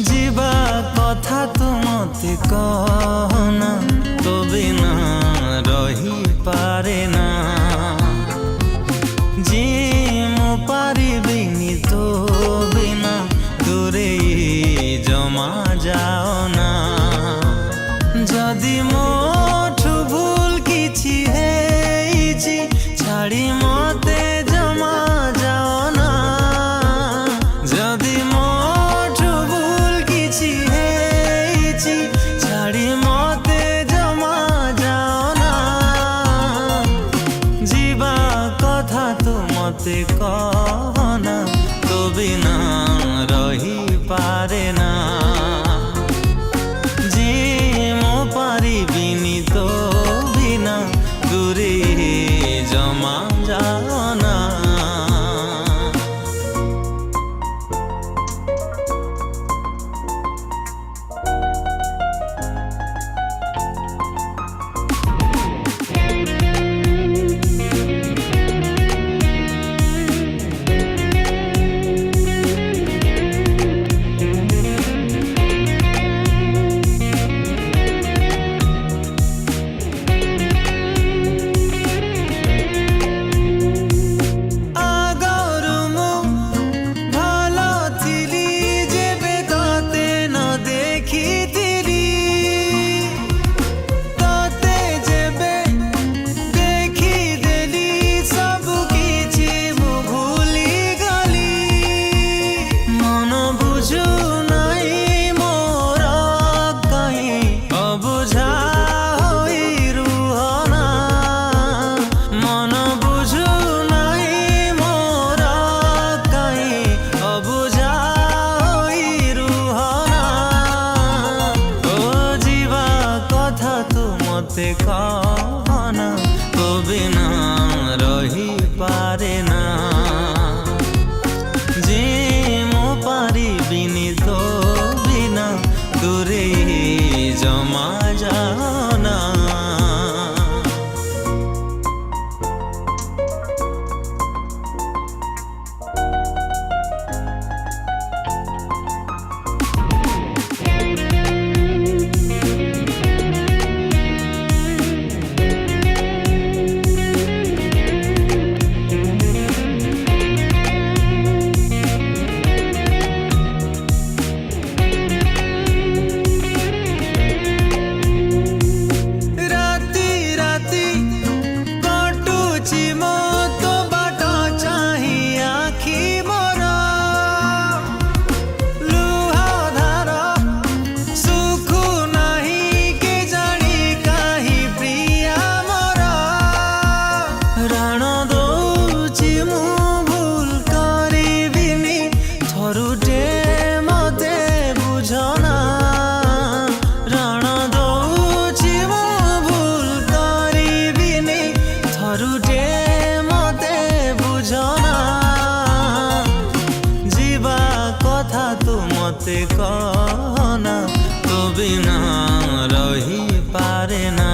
ଯିବା କଥା ତୁ ମତେ କହନା, ତୋ ବିନା ରହିପାରେ ନା। ଯେ ମୁଁ ପାରିବିନି ତୋ ବିନା, ଦୂରେଇ ଜମା ଯାଅ ନା। ଯଦି ମୋଠୁ ଭୁଲ କିଛି ହେଇଛି, ଛାଡ଼ି ମତେ ଜମା ଯାଅ ନା। ଯଦି ମୋଠୁ ଭୁଲ କିଛି ହେଇଛି, ଛାଡ଼ି ମତେ ଜମା ଯାଅ ନା। ଯିବା କଥା ତୁ ମତେ କହନା, ତୋ ବିନା ରହିପାରେ ନା। ଯେ ମୁଁ ପାରିବିନି ତୋ ବିନା, ଦୂରେଇ ଜମା ଯାଅ ନା। মতে কহনা, তো বিনা রহিপারে না। যে মো পারিবিনি তো বিনা, দূরেই জমা যাও না। মতে কহনা, তো বিনা রহিপারে না।